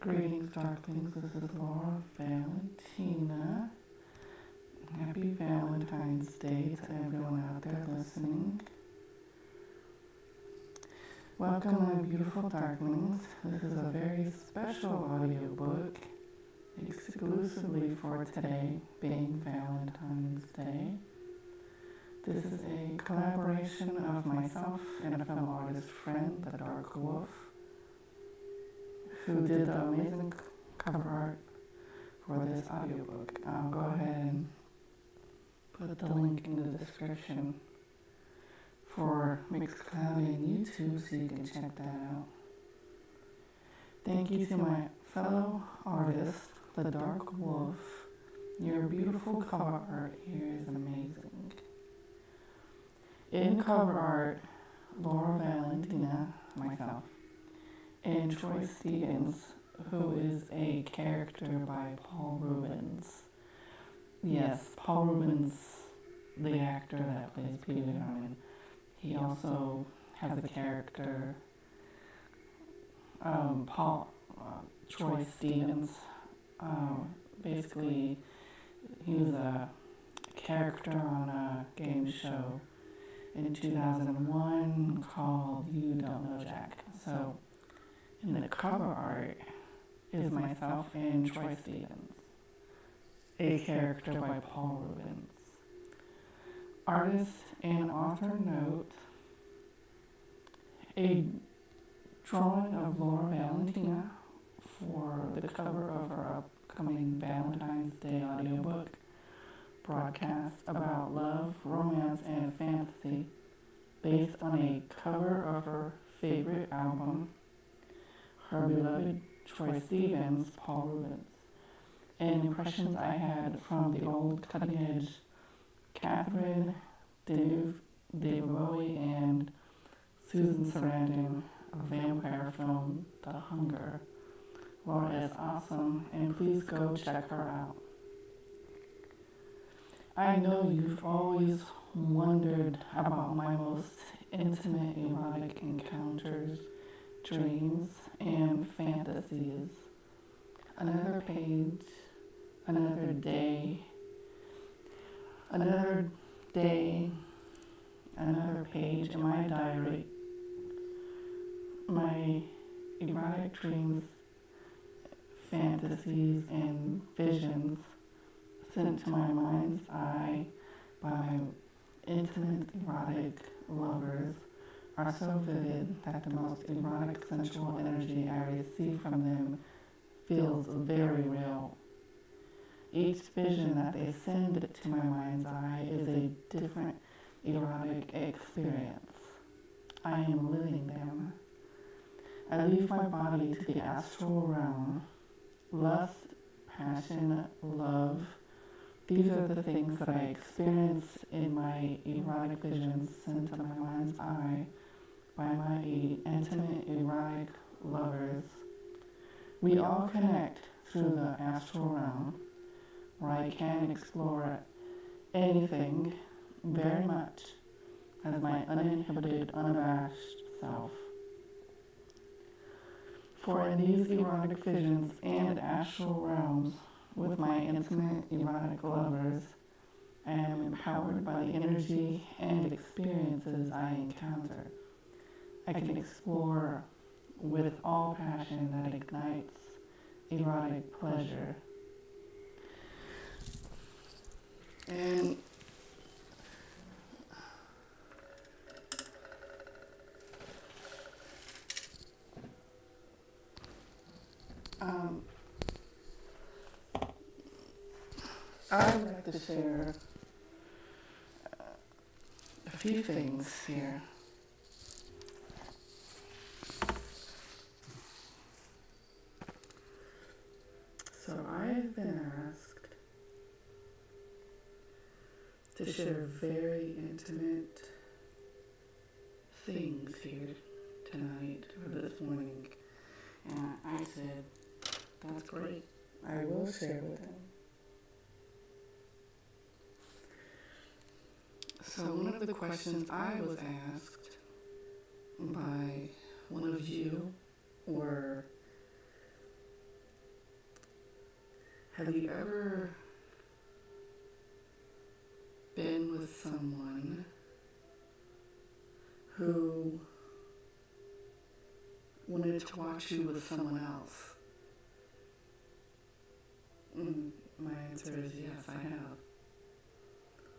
Greetings, Darklings. This is Laura Valentina. Happy Valentine's Day to everyone out there listening. Welcome, my beautiful Darklings. This is a very special audiobook exclusively for today, being Valentine's Day. This is a collaboration of myself and a fellow artist friend, The-Darkwolf, who did the amazing cover art for this audiobook. I'll go ahead and put the link in the description for Mixcloud and YouTube so you can check that out. Thank you to my fellow artist, The-Darkwolf. Your beautiful cover art here is amazing. In cover art, Laura Valentina, myself, and Troy Stevens, who is a character by Paul Reubens. Yes, Paul Reubens, the actor that plays Peter Harmon. He also has a character, Troy Stevens. Basically, he was a character on a game show in 2001 called You Don't Know Jack. So, in the cover art is myself and Troy Stevens, a character by Paul Reubens. Artist and author note: a drawing of Laura Valentina for the cover of her upcoming Valentine's Day audiobook broadcast about love, romance, and fantasy based on a cover of her favorite album, her beloved Troy Stevens, Paul Reubens, and impressions I had from the old cutting-edge Catherine Deneuve, Bowie, and Susan Sarandon Vampyre film, The Hunger. Laura is awesome, and please go check her out. I know you've always wondered about my most intimate erotic encounters, dreams, and fantasies. Another page, another day, another page in my diary. My erotic dreams, fantasies, and visions sent to my mind's eye by my intimate erotic lovers are so vivid that the most erotic sensual energy I receive from them feels very real. Each vision that they send to my mind's eye is a different erotic experience. I am living them. I leave my body to the astral realm. Lust, passion, love, these are the things that I experience in my erotic visions sent to my mind's eye by my intimate erotic lovers. We all connect through the astral realm, where I can explore anything very much as my uninhibited, unabashed self. For in these erotic visions and astral realms, with my intimate erotic lovers, I am empowered by the energy and experiences I encounter. I can explore with all passion that ignites erotic pleasure. And I would like to share a few things here. So I've been asked to share very intimate things here tonight or this morning, and I said, that's great, I will share with them. So one of the questions I was asked by one of you, or Have you ever been with someone who wanted to watch you with someone else? My answer is yes, I have.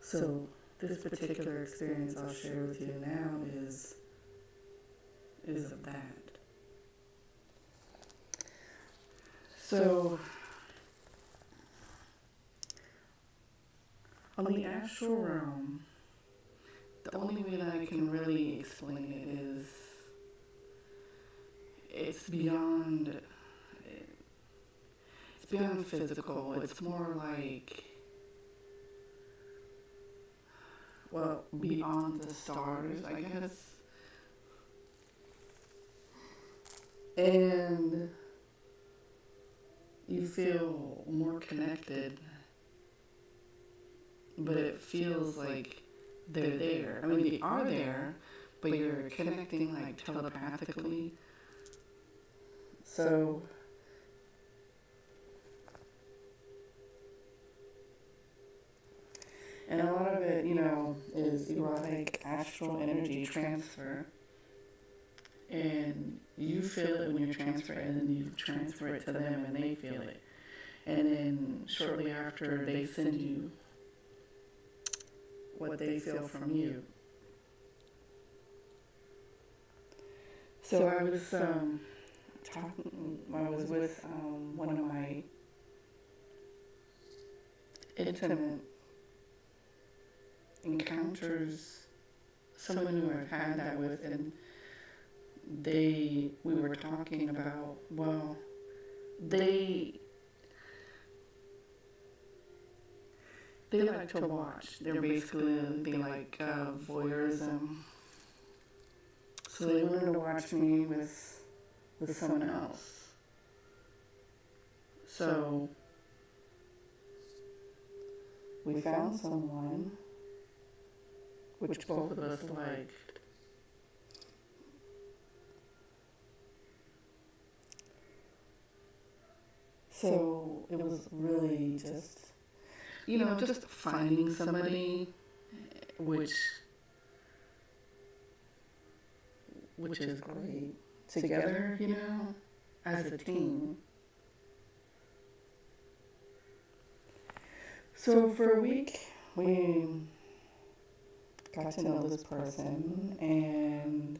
So this particular experience I'll share with you now is of that. So on the astral realm, the only way that I can really explain it is it's beyond physical. It's more like, well, beyond the stars, I guess. And you feel more connected, but it feels like they're there. I mean, they are there, but you're connecting like telepathically. So and a lot of it, is erotic astral energy transfer. And you feel it when you transfer it, and then you transfer it to them and they feel it. And then shortly after, they send you what they feel from you. So I was I was with one of my intimate encounters, someone who I've had that with, and we were talking about, well, they like to watch. They like voyeurism. So they wanted to watch me with someone else. So we found someone which both of us liked. So it was really just, just finding somebody which is great together, as a team. So for a week, we got to know this person, and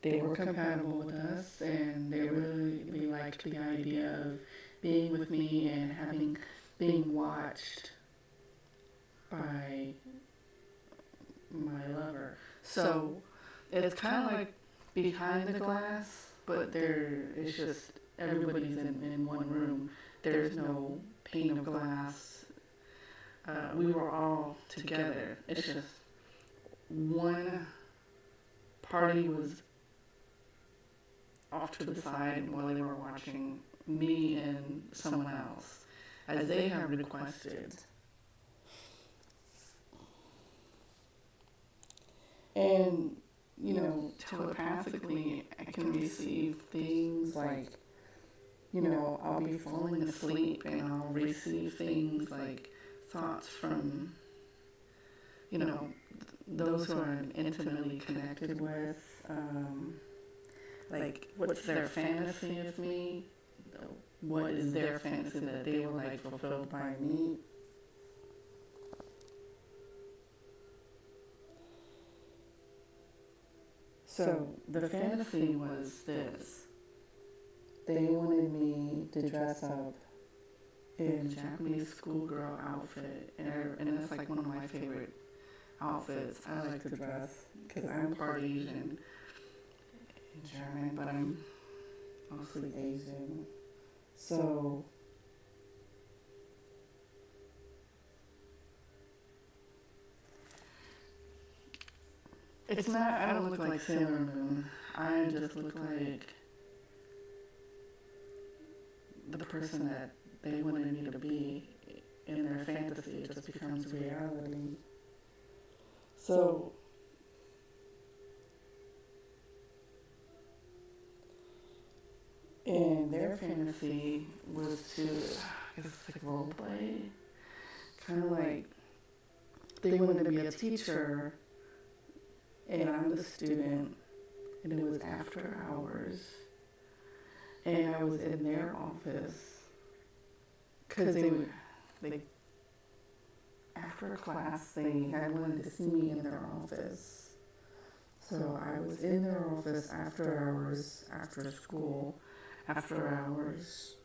they were compatible with us, and they really liked the idea of being with me and being watched by my lover. So it's kind of like behind the glass, but it's just everybody's in one room. There's no pane of glass. We were all together. It's just one party was off to the side while they were watching me and someone else, as they have requested. And, telepathically, I can receive things like, I'll be falling asleep and I'll receive things like thoughts from, those who are intimately connected with, like what's their fantasy of me, what is their fantasy that they would like fulfilled by me. So the fantasy was this: they wanted me to dress up in Japanese schoolgirl outfit, and that's like one of my favorite outfits. I like to dress because I'm part Asian and German, but I'm mostly Asian. So it's not, I don't look like Sailor Moon. I just look like the person that they wanted me to be in their fantasy. It just becomes reality. So and their fantasy was to guess it's like role play. Kind of like they wanted to be a teacher, and I'm the student, and it was after hours, and I was in their office because they after class they had wanted to see me in their office. So I was in their office after hours, after school, after hours.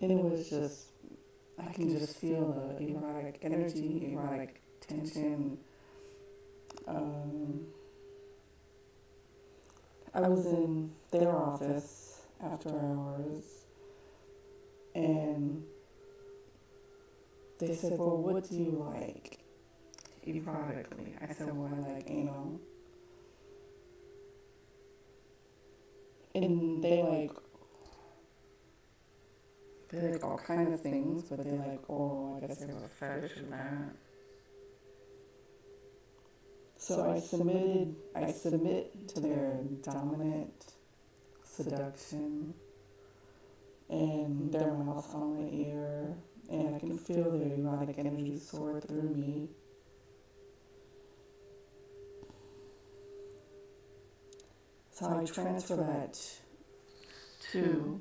And it was just, I can just feel the erotic energy, erotic tension. I was in their office after hours, and they said, well, what do you like erotically? I said, well, I like anal. And they like all kind of things, but they're like, oh, I guess they have a fetish in that. So I submit to their dominant seduction, and their mouth on my ear, and I can feel their erotic energy soar through me. So I transfer that to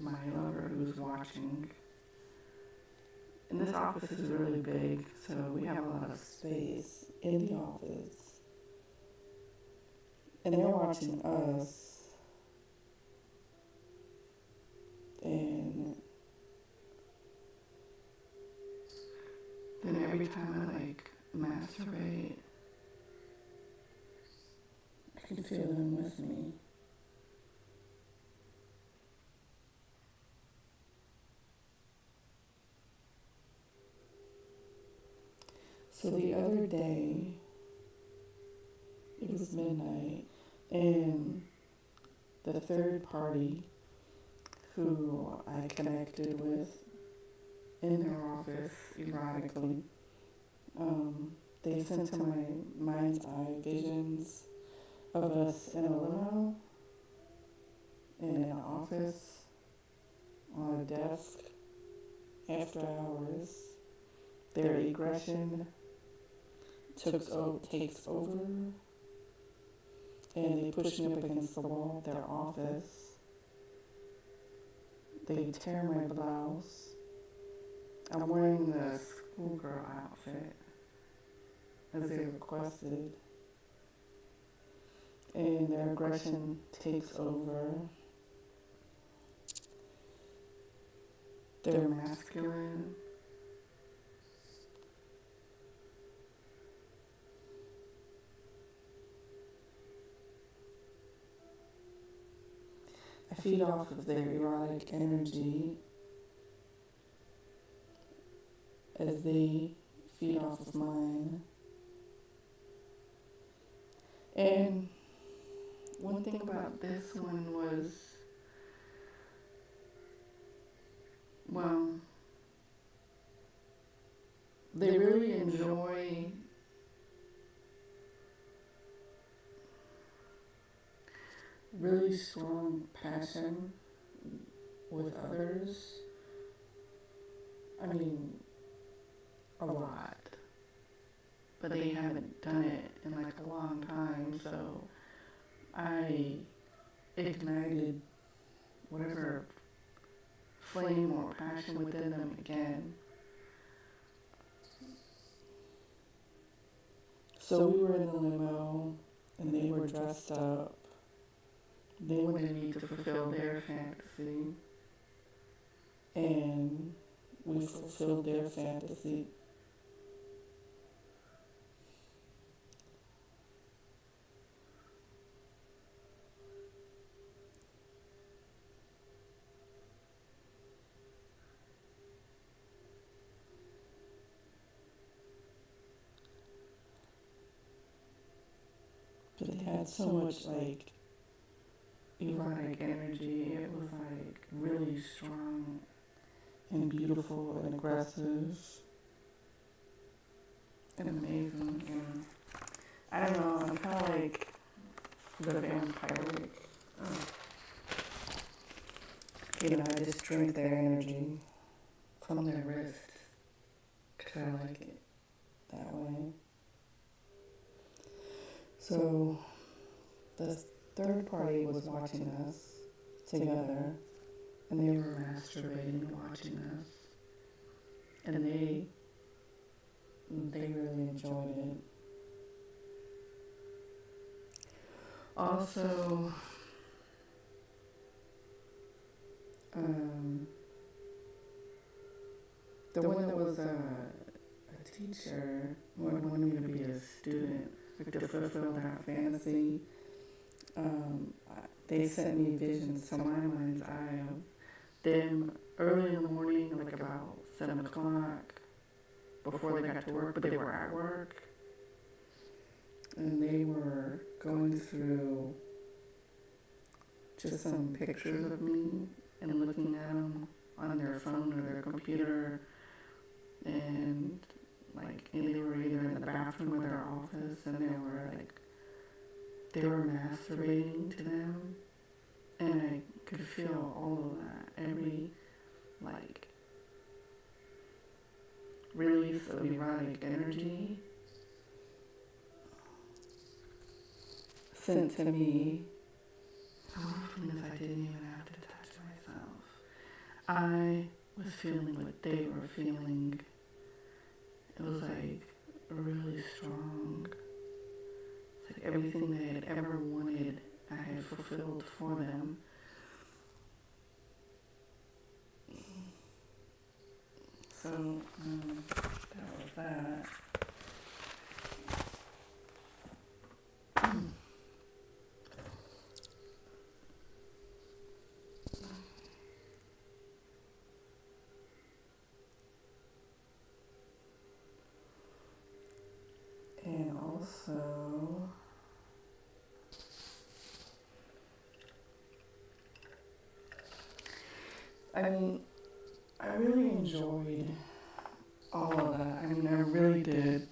my lover who's watching. And this office is really big, so we have a lot of space in the office. And they're watching us. And then every time I masturbate, I can feel them with me. So the other day, it was midnight, and the third party who I connected with in their office erotically, they sent to my mind's eye visions of us in a limo, in an office, on a desk, after hours. Their aggression takes over, and they push me up against the wall of their office. They tear my blouse. I'm wearing the schoolgirl outfit as they requested, and their aggression takes over. They're masculine. I feed off of their erotic energy as they feed off of mine. And one thing about this one was, well, they really enjoy really strong passion with others. I mean, a lot. But they haven't done it in a long time, so I ignited whatever flame or passion within them again. So we were in the limo, and they were dressed up. They wanted me to fulfill their fantasy, and we fulfilled their fantasy. But it had so much erotic energy. It was really strong and beautiful and aggressive and amazing. And I don't know, I'm kind of like the vampiric I just drink their energy from their wrists because I like it that way. So the third party was watching us together, and they were masturbating watching us, and they really enjoyed it. Also, the one that was a teacher wanted me to be a student, like to fulfill that fantasy. They sent me visions to my mind's eye of them early in the morning, like about 7 o'clock, before they got to work, but they were at work. And they were going through just some pictures of me and looking at them on their phone or their computer. And they were either in the bathroom or their office, and they were masturbating to them. And I could feel all of that, every release of erotic energy sent to me. So often as I didn't even have to touch myself, I was feeling what they were feeling. It was really strong. It's like everything they had ever wanted, I had fulfilled for them. So that was that. And also, I really enjoyed all of that. I really did.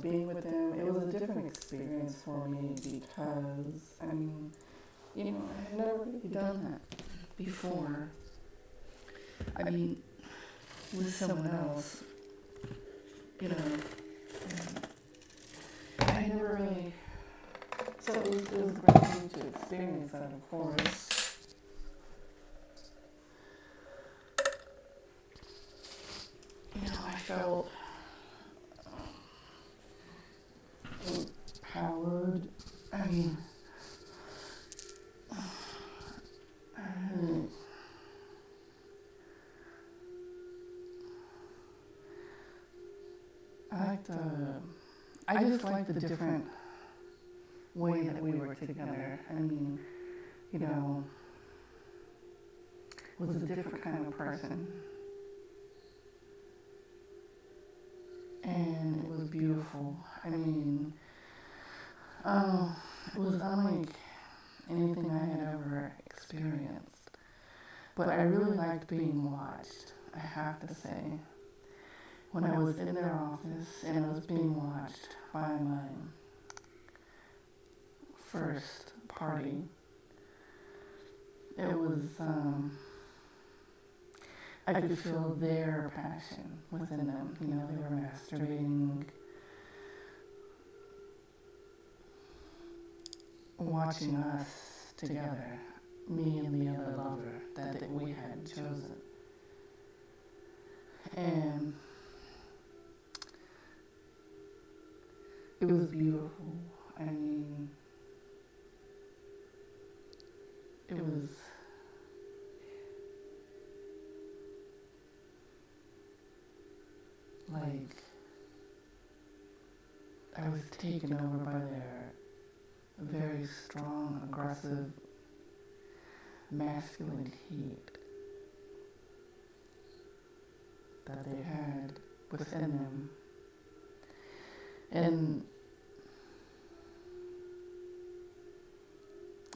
Being with them, it was a different experience for me because, I had never really done that before. With someone else, I never really, so it was a great thing to experience that, of course. I felt empowered. I just liked the different way that we were together. Was a different kind of person. And it was beautiful. It was unlike anything I had ever experienced. But I really liked being watched, I have to say. When I was in their office and I was being watched by my first party, it was, I could feel their passion within them. They were masturbating, watching us together, me and the other lover that we had chosen. And it was beautiful. It was I was taken over by their very strong, aggressive, masculine heat that they had within them. And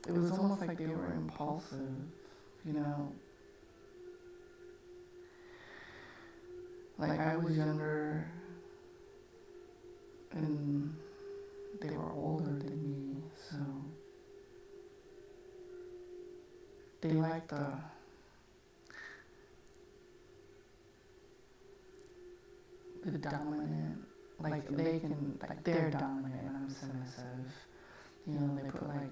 it was almost like they were impulsive, I was younger and they were older than me, so they like the dominant, like they can, like they're dominant and I'm submissive. You know, they put like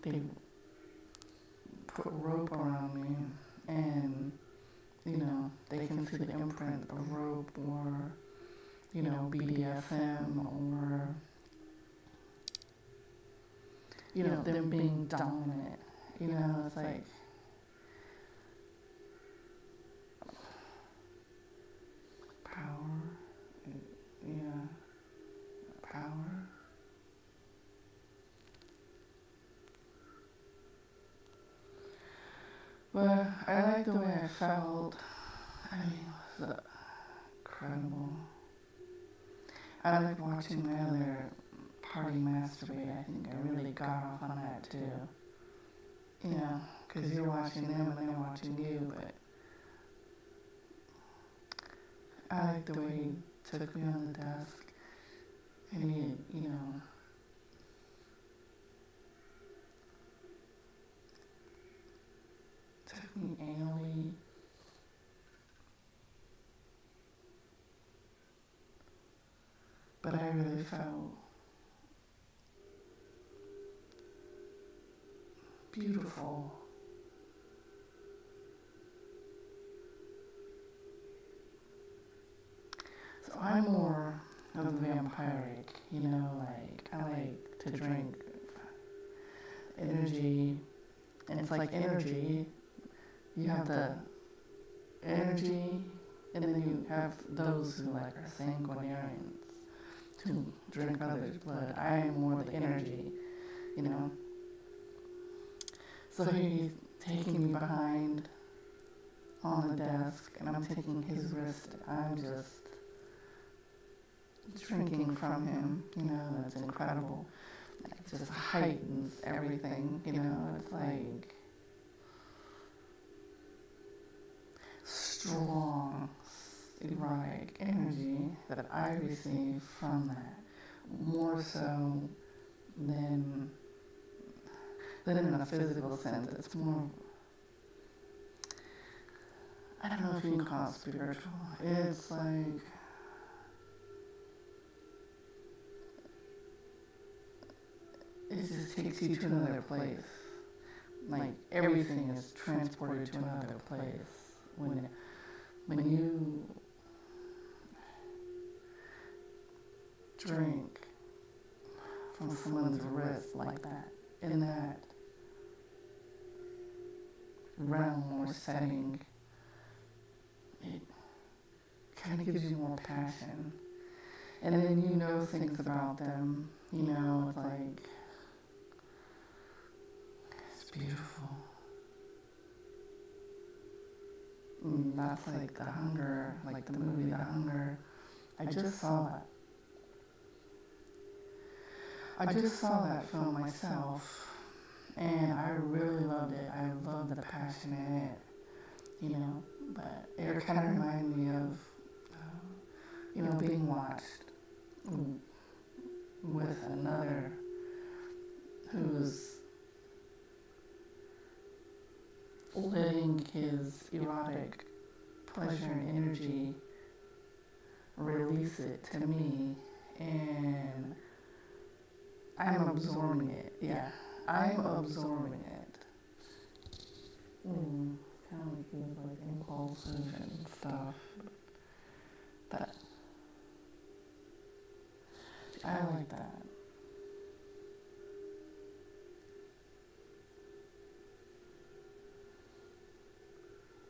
they put rope around me, and you know they can see the imprint of rope, or you know BDSM, or you know them being dominant. You know, it's like power. Yeah, power. But I like the way I felt. I mean, it was incredible. I like watching my other party masturbate. I think I really got off on that too. You know, because you're watching them and they're watching you, but I like the way he took me on the desk and he, you know, took me anally. But I really felt beautiful. So I'm more of the vampiric, you know, like I like to drink energy, and it's like energy. You have the energy, and then you have those who like are sanguinarians, who drink others' blood. I am more the energy, you know. So he's taking me behind on the desk, and I'm taking his wrist. I'm just drinking from him, you know. It's incredible. It just heightens everything, you know. It's like strong, erotic energy that I receive from that, more so than in a physical sense. It's more, I don't know if you can call it spiritual. It's like, it just takes you to another place. Like everything is transported to another place when you drink from someone's wrist like that, in that realm or setting, it kind of gives you more passion. And then you know things about them, you know, it's like, it's beautiful. And that's like The Hunger, like the movie The Hunger. I just saw that. I just saw that film myself, and I really loved it. I loved the passion in it, you know, but it kind of reminded me of, you know, being watched with another who's letting his erotic pleasure and energy release it to me, and I'm absorbing it. Yeah, I'm absorbing it. Kind of like feels like impulsive and stuff. But I like that.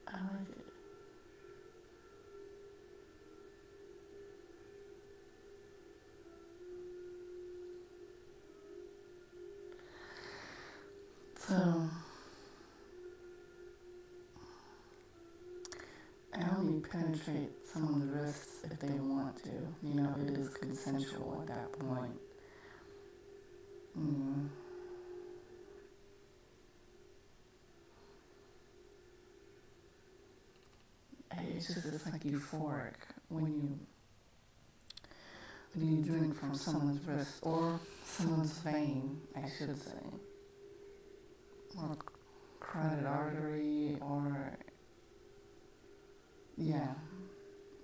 I like it. So I only penetrate someone's wrists if they want to. You know, it is consensual at that point. It it's like euphoric when you drink from someone's wrist or someone's vein, I should say, or carotid artery, or yeah,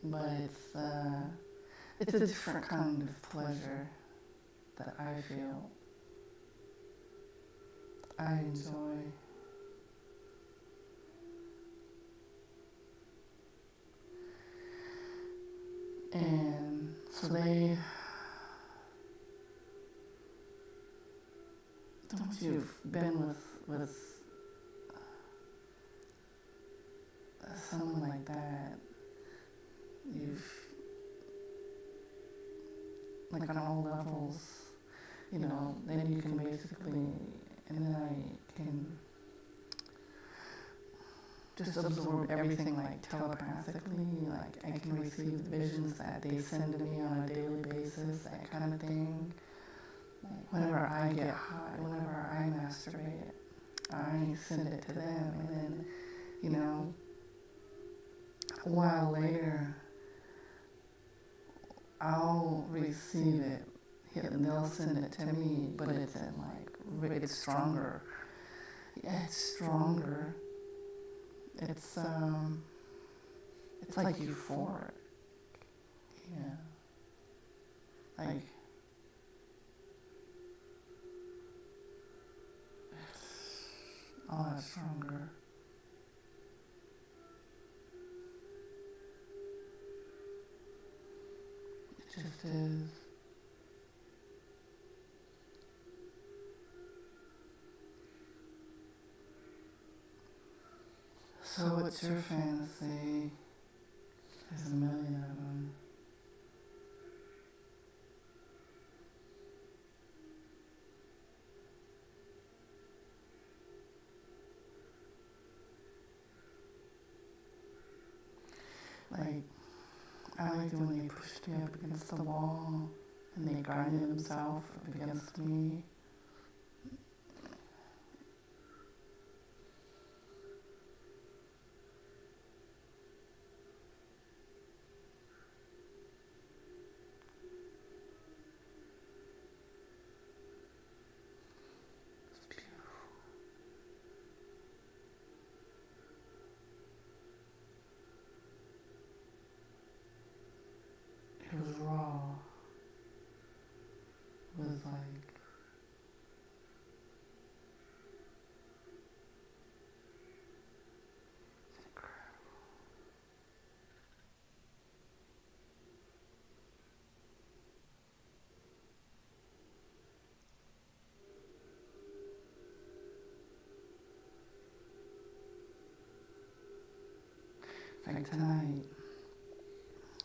but it's a different kind of pleasure that I feel. I enjoy. And so don't you've been with someone like that, you've, like on all levels, then you can basically, and then I can just absorb everything like telepathically, like I can receive the visions that they send to me on a daily basis, that kind of thing. Like whenever I get high, whenever I masturbate, I send it to them, and then, a while later, I'll receive it, and they'll send it to me, but it's it's stronger. Yeah, it's stronger. It's like euphoric. Yeah. Like, it's a lot stronger. It just is. So what's your fantasy? There's a million of them. Like, I liked when they pushed me up against the wall and they grinded themselves up against me. It was raw. It was like, it's incredible. Like tonight,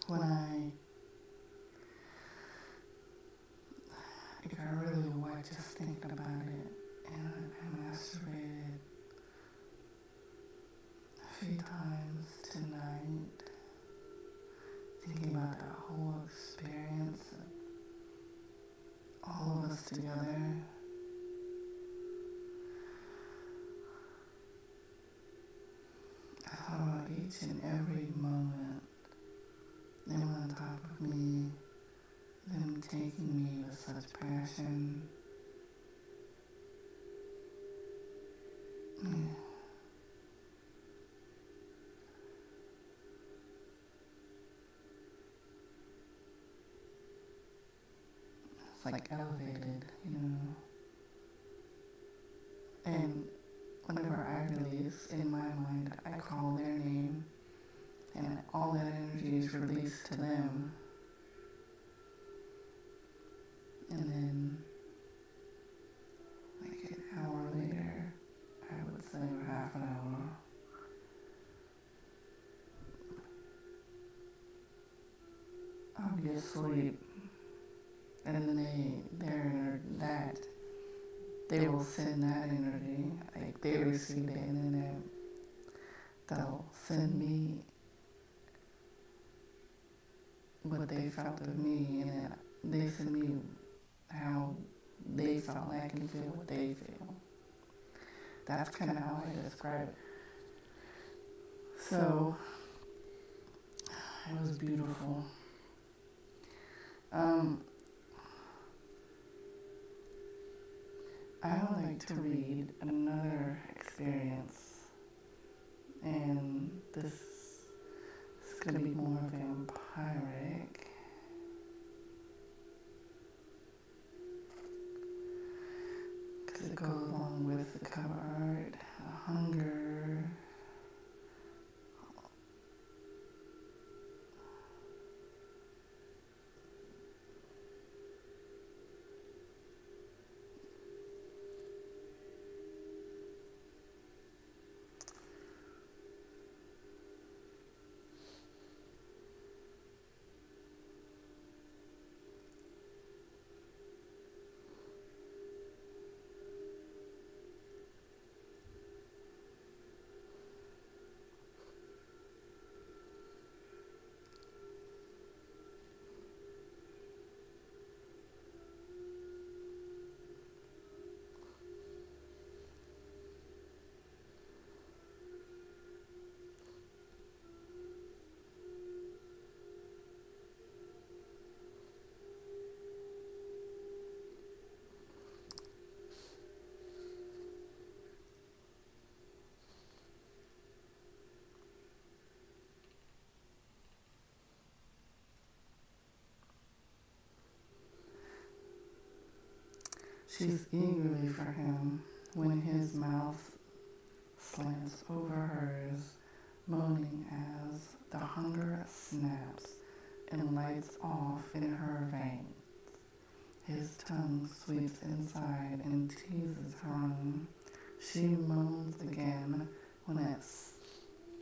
when if I really were just thinking about it, and I masturbated a few times tonight, thinking about that whole experience, all of us together. I thought about each and every moment, them on top of me, them taking me with such passion. Yeah. It's like elevated, And whenever I release, in my mind, I call their name, and all that energy is released to them. And then, like an hour later, I would say, or half an hour, I'll be asleep. And then they will send that energy, like they receive it, and then they'll send me what they felt of me, and then they send me how they felt, like I can feel what they feel. That's kind of how I describe it. So, It was beautiful. I would like to read another experience, and this is going to be more vampiric. Because it goes along with the cover art, hunger. She's eagerly for him when his mouth slants over hers, moaning as the hunger snaps and lights off in her veins. His tongue sweeps inside and teases her own. She moans again when it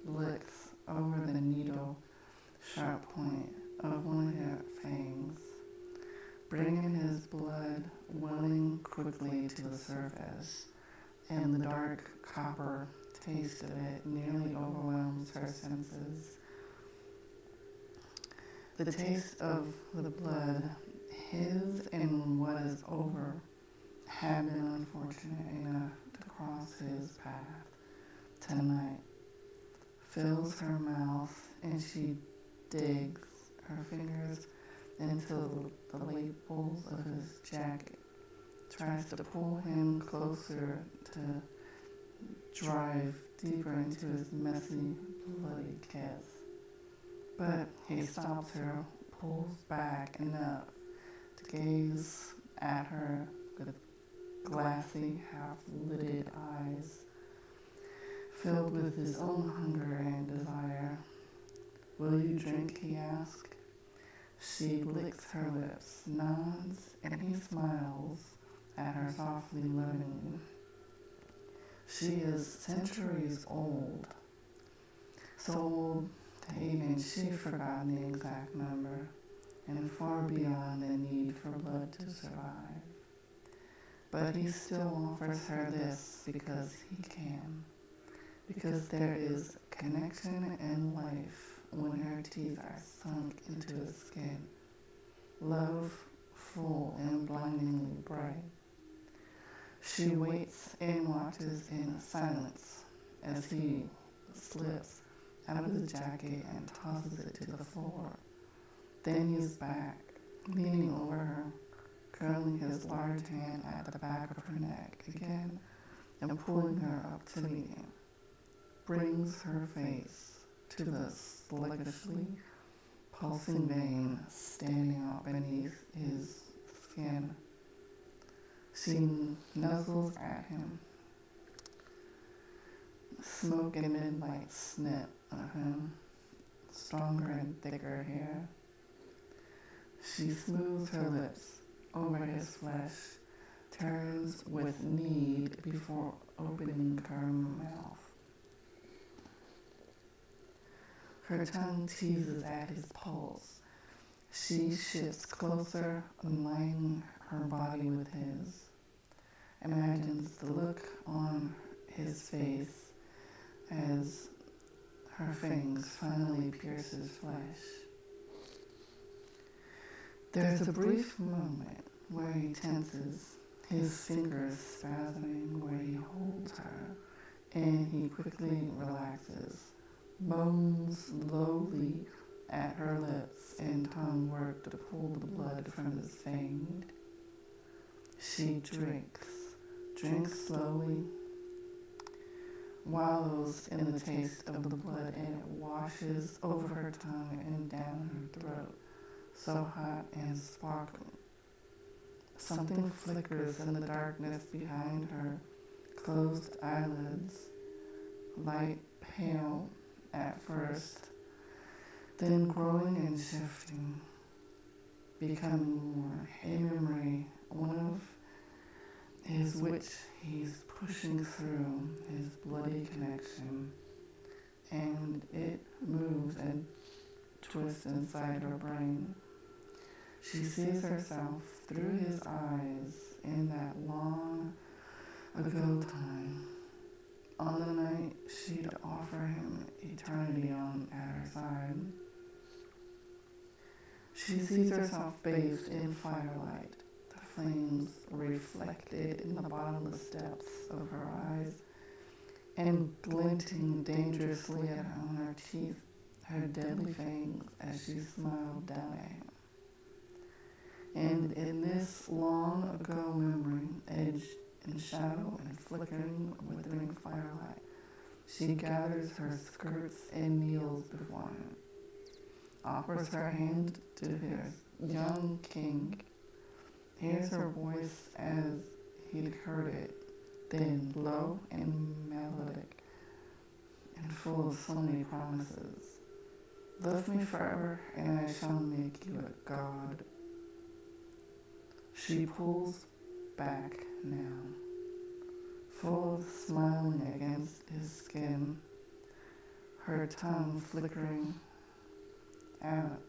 licks over the needle-sharp point of one of her fangs, bringing his blood welling quickly to the surface, and the dark copper taste of it nearly overwhelms her senses. The taste of the blood, his and what is over, had been unfortunate enough to cross his path tonight, fills her mouth, and she digs her fingers into the lapels of his jacket, tries to pull him closer to drive deeper into his messy, bloody kiss. But he stops her, pulls back enough to gaze at her with glassy, half-lidded eyes, filled with his own hunger and desire. "Will you drink?" he asks. She licks her lips, nods, and he smiles at her softly, lovingly. She is centuries old, so old that even she forgot the exact number, and far beyond the need for blood to survive. But he still offers her this because he can, because there is connection and life when her teeth are sunk into his skin, love full and blindingly bright. She waits and watches in silence as he slips out of the jacket and tosses it to the floor. Then he's back, leaning over her, curling his large hand at the back of her neck again and pulling her up to meet him. Brings her face to the sluggishly pulsing vein standing out beneath his skin. She nuzzles at him. Smoke and midnight snip of him, stronger and thicker hair. She smooths her lips over his flesh, turns with need before opening her mouth. Her tongue teases at his pulse. She shifts closer, aligning her body with his. Imagines the look on his face as her fangs finally pierce his flesh. There's a brief moment where he tenses, his fingers spasming where he holds her, and he quickly relaxes, moans lowly at her lips, and tongue work to pull the blood from his vein. She drinks slowly, wallows in the taste of the blood, and it washes over her tongue and down her throat, so hot and sparkling. Something flickers in the darkness behind her closed eyelids, light pale at first, then growing and shifting, becoming more a memory, one of his which he's pushing through his bloody connection, and it moves and twists inside her brain. She sees herself through his eyes in that long ago time, on the night she'd offer him eternity on at her side. She sees herself bathed in firelight, the flames reflected in the bottomless depths of her eyes, and glinting dangerously on her teeth, her deadly fangs as she smiled down at him. And in this long ago memory, edged in shadow and flickering, withering firelight, she gathers her skirts and kneels before him, offers her hand to his young king, hears her voice as he'd heard it, then low and melodic, and full of so many promises. Love me forever, and I shall make you a god. She pulls back now, full of smiling against his skin, her tongue flickering out,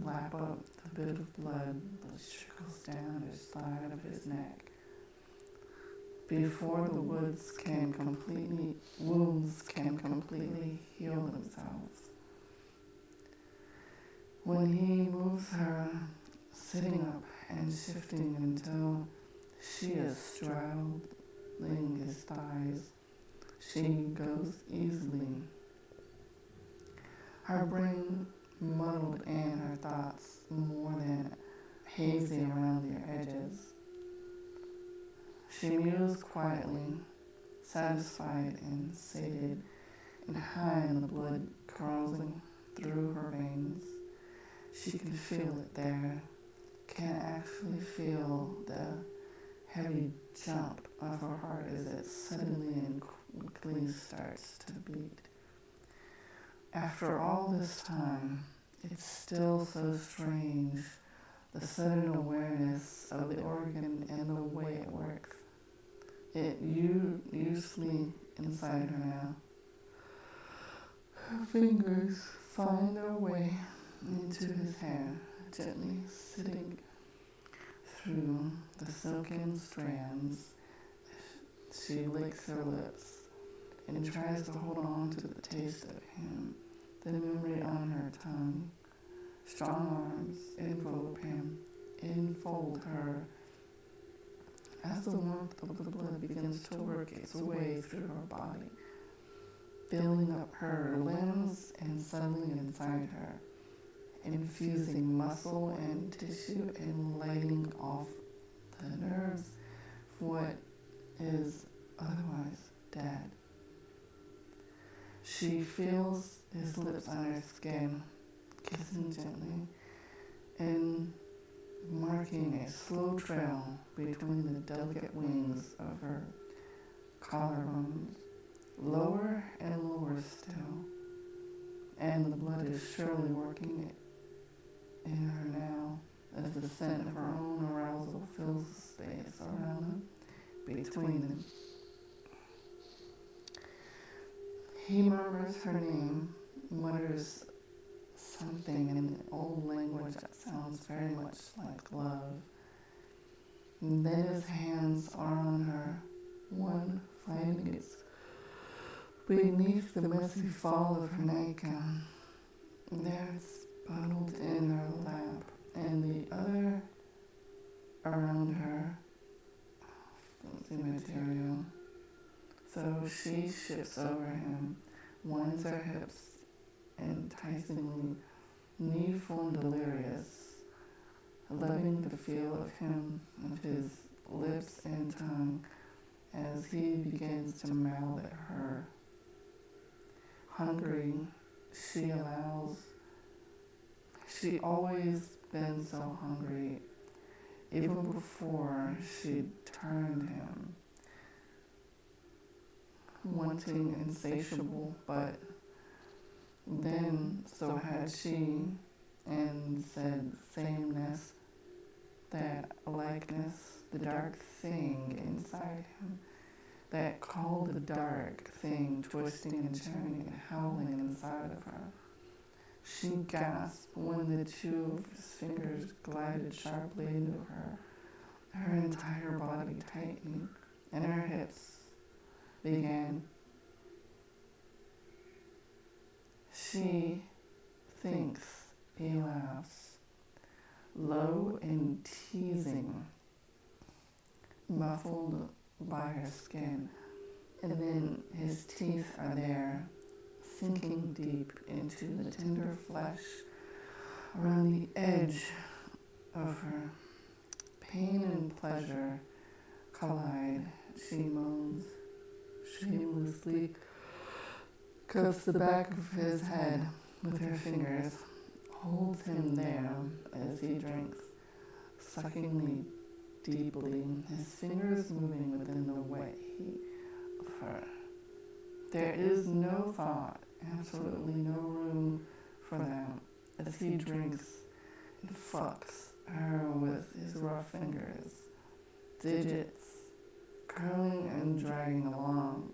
lap up the bit of blood that trickles down his side of his neck. Before the wounds can completely heal themselves. When he moves her, sitting up and shifting until she is straddling his thighs, she goes easily, her brain muddled and her thoughts more than hazy around their edges. She mused quietly, satisfied and sated, and high in the blood coursing through her veins. She can feel it there, can actually feel the heavy jump of her heart as it suddenly and quickly starts to beat. After all this time, it's still so strange, the sudden awareness of the organ and the way it works. It usually inside her now. Her fingers find their way into his hair, gently sitting through the silken strands. She licks her lips and tries to hold on to the taste of him, the memory on her tongue. Strong arms enfold her as the warmth of the blood begins to work its way through her body, filling up her limbs and settling inside her, infusing muscle and tissue and lighting off the nerves for what is otherwise dead. She feels his lips on her skin, kissing gently and marking a slow trail between the delicate wings of her collarbones, lower and lower still, and the blood is surely working it in her now as the scent of her own arousal fills the space around them, between them. He murmurs her name, mutters something in an old language that sounds very much like love. And then his hands are on her, one finding its beneath the messy fall of her nightgown. There it's bundled in her lap, and the other around her, flimsy material. So she shifts over him, winds her hips enticingly, needful and delirious, loving the feel of him, of his lips and tongue, as he begins to mouth at her. Hungry, she always been so hungry, even before she turned him, wanting insatiable, but then so had she, and said sameness, that likeness, the dark thing inside him, that called the dark thing twisting and turning and howling inside of her. She gasped when the two of his fingers glided sharply into her entire body tightening, and her hips began. She thinks he laughs, low and teasing, muffled by her skin, and then his teeth are there, sinking deep into the tender flesh around the edge of her. Pain and pleasure collide. She moans, shamelessly cups the back of his head with her fingers, holds him there as he drinks, suckingly deeply, his fingers moving within the weight of her. There is no thought, absolutely no room for them, as he drinks and fucks her with his rough fingers, digits curling and dragging along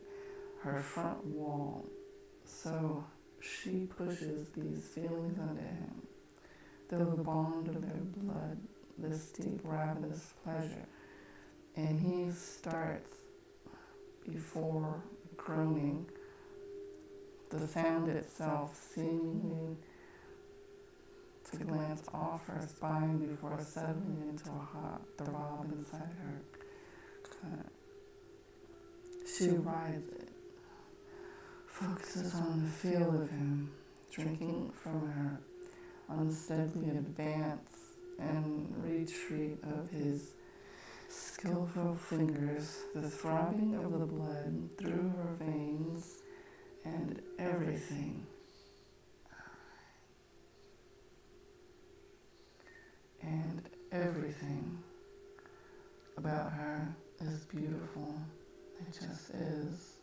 her front wall. So she pushes these feelings onto him, though the bond of their blood, this deep, ravenous pleasure, and he starts before groaning, the sound itself seemingly to glance off her spine before settling into a hot throb inside her. She rides it, focuses on the feel of him, drinking from her unsteadily advance and retreat of his skillful fingers, the throbbing of the blood through her veins, and everything. And everything about her is beautiful. It just is.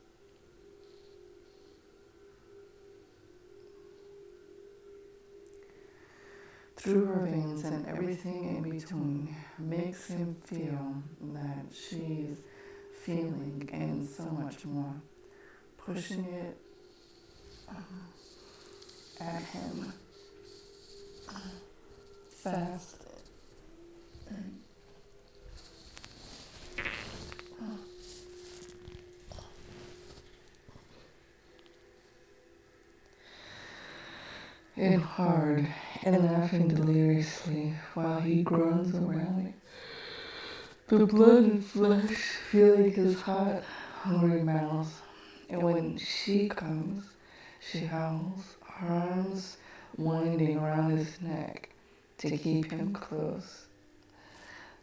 Through her veins and everything in between makes him feel that she's feeling and so much more, pushing it at him fast. And hard, and laughing deliriously while he groans around it. The blood and flesh feeling his hot, hungry mouth. And when she comes, she howls, her arms winding around his neck to keep him close,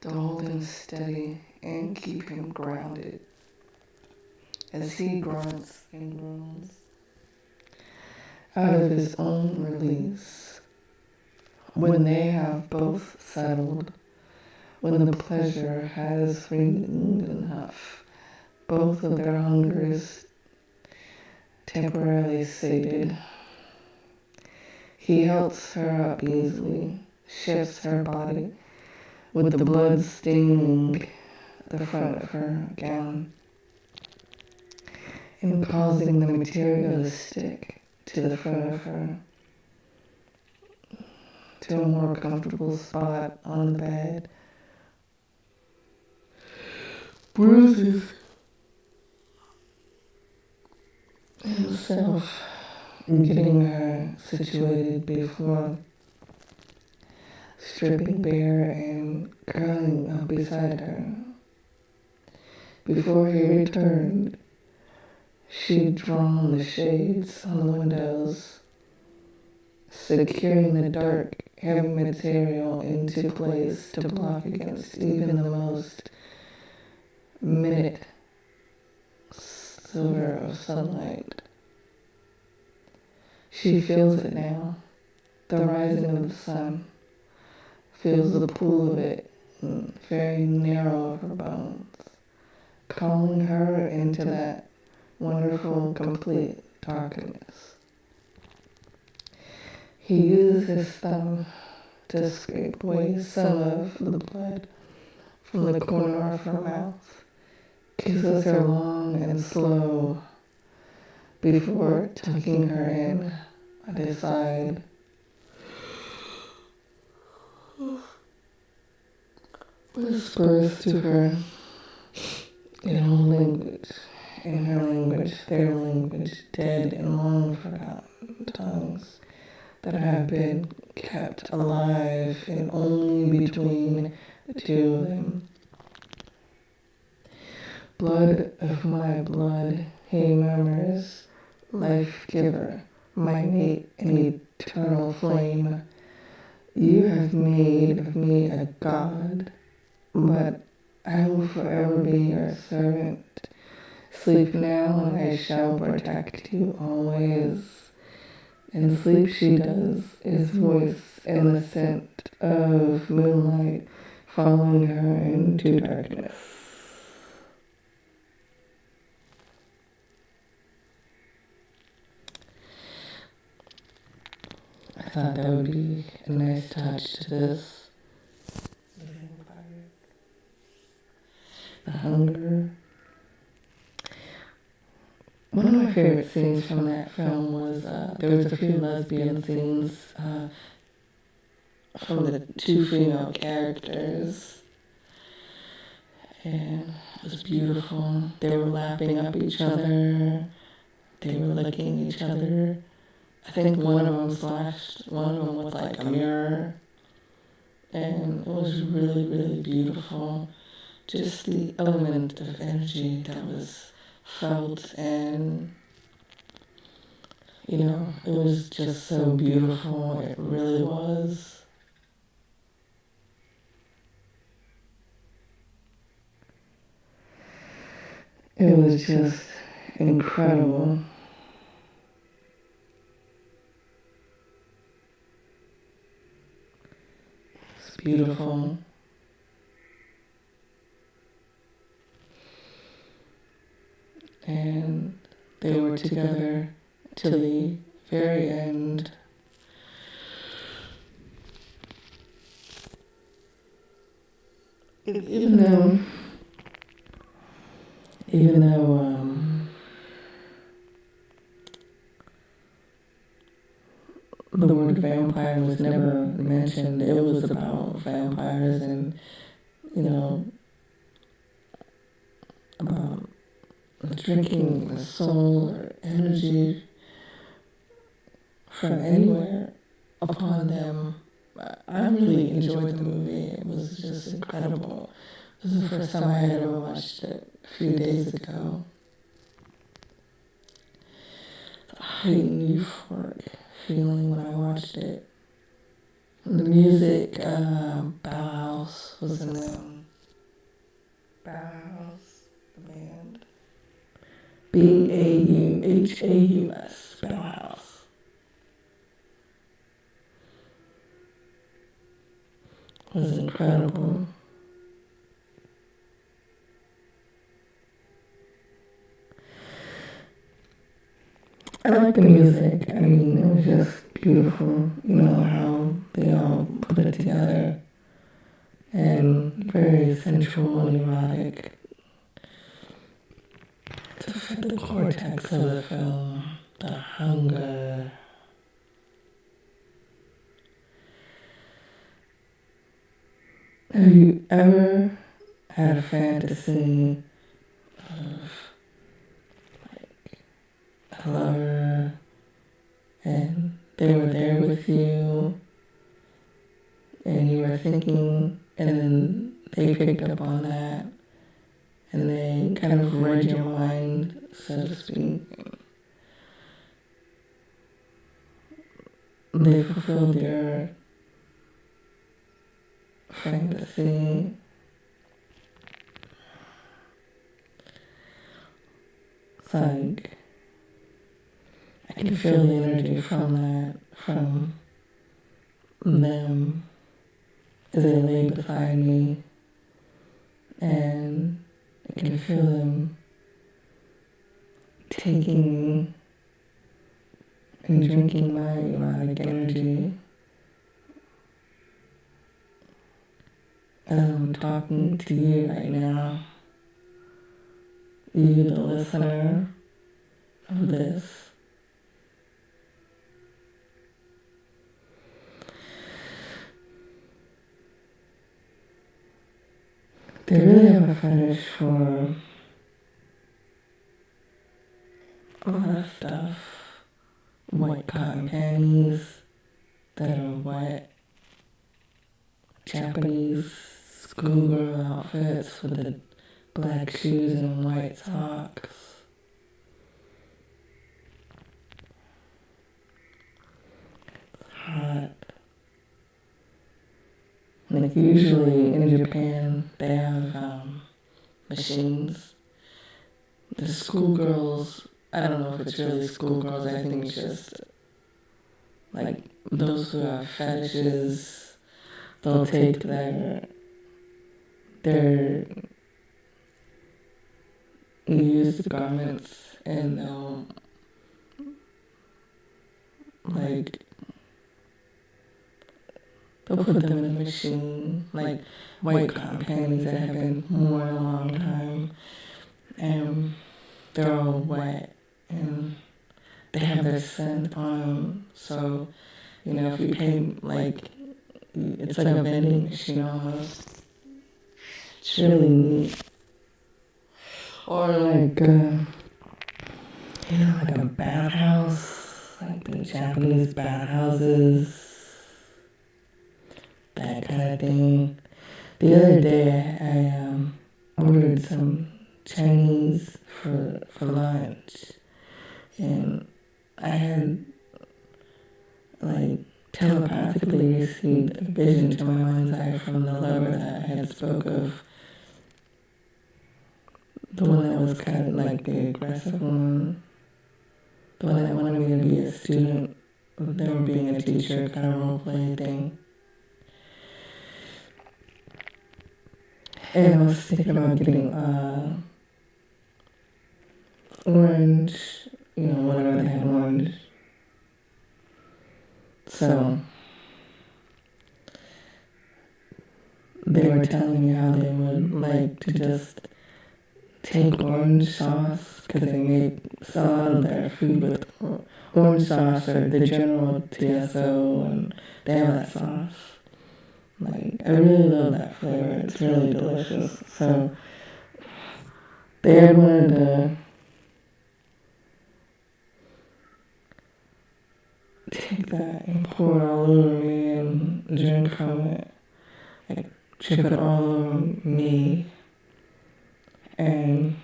to hold him steady and keep him grounded as he grunts and groans out of his own release. When they have both settled, when the pleasure has regained enough, both of their hungers temporarily sated, he helps her up easily, shifts her body with the blood staining the front of her gown and causing the material to stick to the front of her, to a more comfortable spot on the bed. Bruises himself getting her situated before, stripping bare and curling up beside her. Before he returned, she'd drawn the shades on the windows, securing the dark, heavy material into place to block against even the most minute sliver of sunlight. She feels it now, the rising of the sun, feels the pull of it, very narrow of her bones, calling her into that wonderful, complete darkness. He uses his thumb to scrape away some of the blood from the corner of her mouth, kisses her long and slow before tucking her in at his side. Whispers to her in her language, their language, dead and long forgotten tongues that have been kept alive and only between the two of them. Blood of my blood, he murmurs, life giver, my mate and eternal flame. You have made of me a god, but I will forever be your servant. Sleep now and I shall protect you always. And sleep she does, his voice and the scent of moonlight following her into darkness. I thought that would be a nice touch to this. The hunger. One of my favorite scenes from that film was there was a few lesbian scenes from the two female characters, and it was beautiful. They were lapping up each other. They were licking each other. I think one of them was like a mirror, and it was really, really beautiful. Just the element of energy that was felt, and it was just so beautiful. It really was. It was just incredible. It's beautiful. And they were together till the very end. Even though the word vampire was never mentioned, it was about vampires and, about drinking the soul or energy from anywhere upon them. I really enjoyed the movie. It was just incredible. This is the first time I had ever watched it a few days ago. The heightened euphoric feeling when I watched it. The music, Bauhaus was in them. Bauhaus, the band. Bauhaus, Bauhaus. It was incredible. I like the music. I mean, it was just beautiful. How they all put it together. And very sensual and erotic. The cortex of the film, the hunger. Have you ever had a fantasy of a lover and they were there with you and you were thinking, and then they picked up on that and they kind of read your mind, so to speak? they fulfilled your fantasy. It's like, I can feel the energy from that, from them, as they lay beside me, and I can feel them taking and drinking my erotic energy as I'm talking to you right now, you the listener of this. They really have a fetish for a lot of stuff. White cotton panties that are wet, Japanese schoolgirl outfits with the black shoes and white socks. Hot. Like usually in Japan, they have machines. The schoolgirls, I don't know if it's really schoolgirls, I think it's just like those who have fetishes, they'll take their used garments and they'll they'll put them in a machine, like white cotton panties that have been worn a long time, and they're all wet, and they have their scent on them, so, you know, if you pay, like, it's like a vending machine almost. It's really neat. Or like, like a bathhouse, like the Japanese bathhouses, that kind of thing. The other day, I ordered some Chinese for lunch, and I had, like, telepathically received a vision to my mind's eye from the lover that I had spoke of. The one that was kind of like the aggressive one. The one that wanted me to be a student of them being a teacher, kind of role play thing. And I was thinking about getting orange, whatever they had orange. So they were telling me how they would like to just take orange sauce, because they make a lot of their food with orange sauce or the general TSO, and they have that sauce. Like, I really love that flavor. It's really delicious. So they had wanted to take that and pour it all over me and drink from it. Like, drip it all over me. And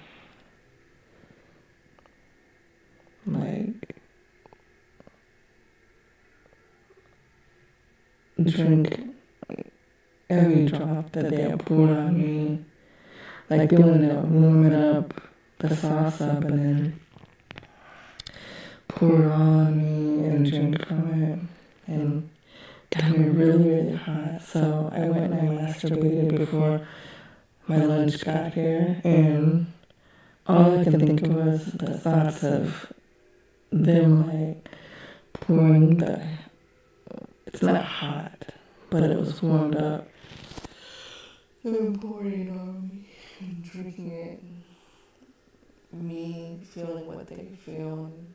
like drink every drop that they have poured on me. Like, they wanted to warm it up, the sauce up, and then pour it on me and drink from it. And got me really, really hot. So I went and I masturbated before my lunch got here, and all I could think of was the thoughts of them, like, pouring it's not hot, but it was warmed up. Them pouring it on me and drinking it, and me feeling what they feel, and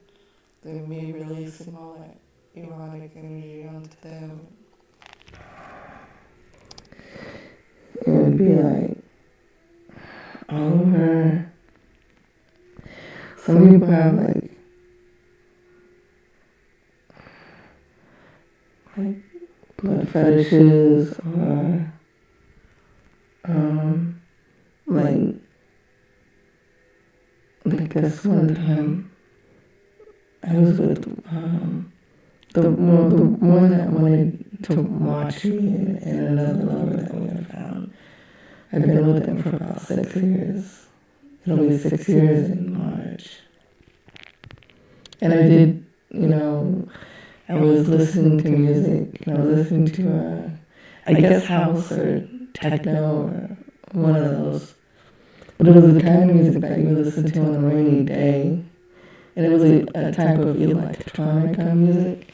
then me releasing all that erotic energy onto them. It would be like all over. Some people have like blood fetishes, or like this one time I was with the one that wanted to watch me and another lover that we had found. I've been with him for about 6 years. It'll be 6 years in March. And I did, I was listening to music. I was listening to, I guess, house or techno or one of those. But it was the kind of music that you listen to on a rainy day. And it was a type of electronic music.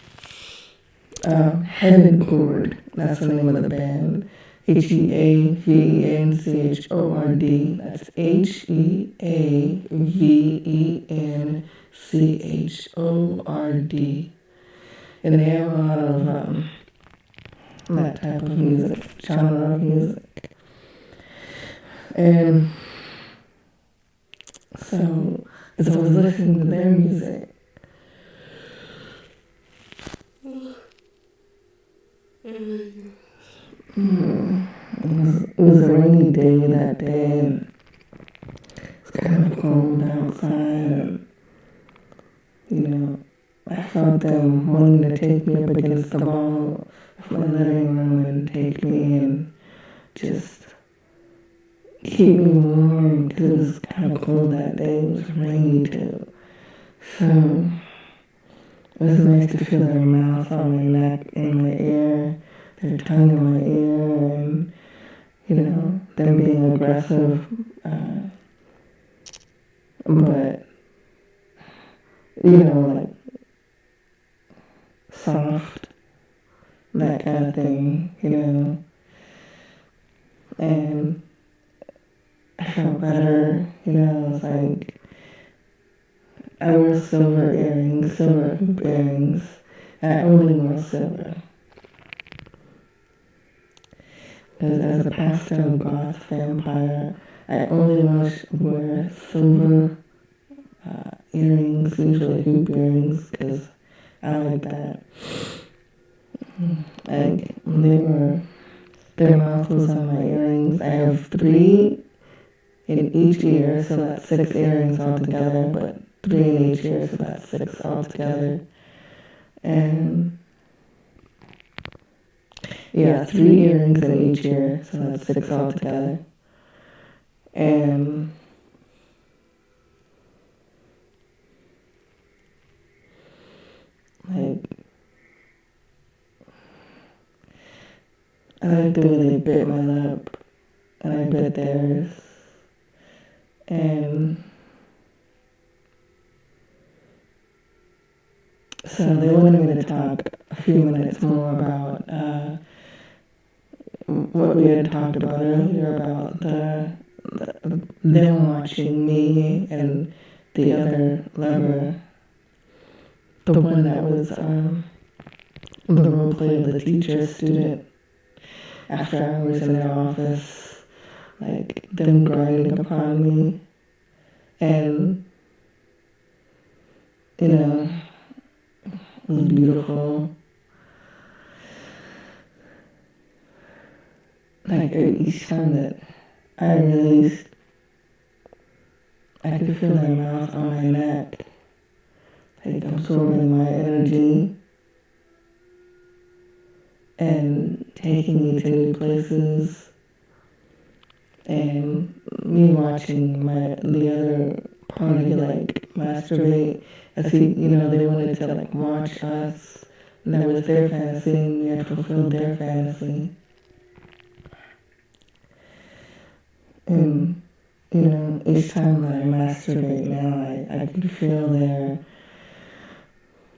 Heaven Chord, that's the name of the band. Heavenchord. That's Heavenchord. And they have a lot of that type of music, genre of music. And so, as I was listening to their music, it was a rainy day that day, and it's kind of cold outside, and, I felt them wanting to take me up against the wall of my living room and take me and just keep me warm, because it was kind of cold that day. It was rainy too. So it was nice to feel their mouth on my neck, in my ear, their tongue in my ear, and, them being aggressive, but, like, soft, that kind of thing, and I felt better, it's like, I wear silver earrings, silver hoop earrings, and I only wear silver. Because as a pastor of God's Vampyre, I only wear silver earrings, usually hoop earrings, because I like that. Like, their mouth was on my earrings. I have 3 in each ear, so that's 6 earrings altogether, but 3 in each ear, so that's 6 altogether. And, 3 earrings in each ear, so that's 6 altogether. And like, I like the way they bit my lip, and I bit theirs. And so they wanted me to talk a few minutes more about what we had talked about earlier, about them watching me and the other lover, the one that was the role play of the teacher student after hours in their office, like them grinding upon me, and it was beautiful. Like, each time that I released, I could feel their mouth on my neck, like absorbing my energy and taking me to new places, and me watching the other party like masturbate. I see, they wanted to like watch us, and that was their fantasy, and we had fulfilled their fantasy. And, each time that I masturbate now, I can feel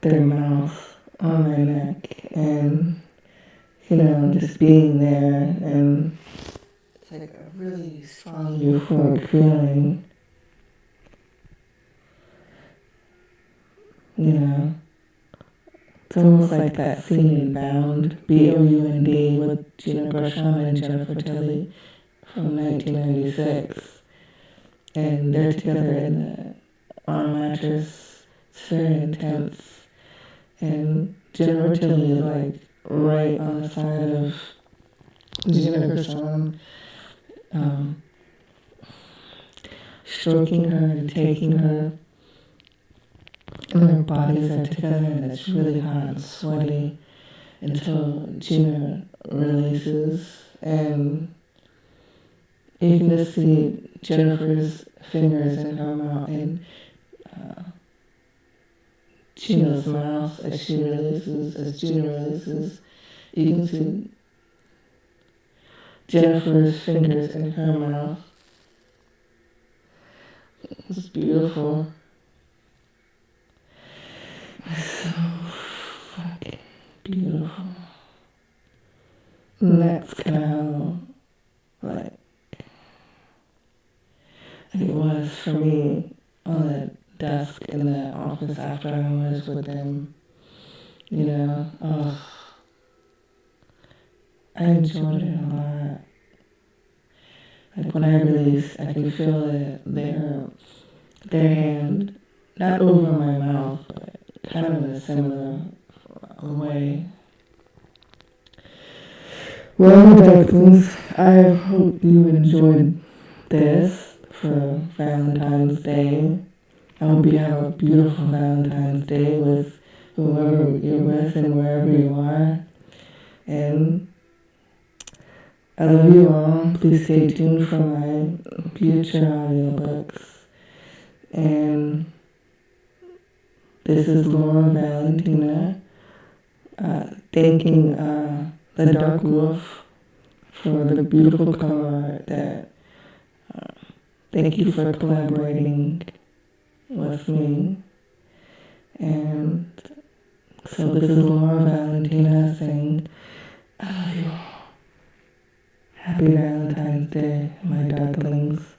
their mouth on my neck, and, just being there, and it's like a really strong euphoric feeling, It's almost like that scene in Bound, Bound, with Gina Gershon and Jennifer Tilly from 1996. And they're together in the on mattress. It's very intense. And Jennifer Tilly is like right on the side of Gina Gershon, stroking her and taking her. and their bodies are together, and it's really hot and sweaty until Gina releases, and you can just see Jennifer's fingers in her mouth and Gina's mouth as Gina releases. You can see Jennifer's fingers in her mouth. It's beautiful. It's so fucking beautiful. And that's kind of how, like, it was for me on the desk in the office after I was with them. You know, I enjoyed it a lot. Like when I released, I could feel it, their hand, not over my mouth, but kind of in a similar way. Well, Darklings, I hope you enjoyed this for Valentine's Day. I hope you have a beautiful Valentine's Day with whoever you're with and wherever you are. And I love you all. Please stay tuned for my future audiobooks. And this is Laura Valentina thanking The-Darkwolf for the beautiful cover art that thank you for collaborating with me. And so this is Laura Valentina saying, I love you all. Happy Valentine's Day, my darklings.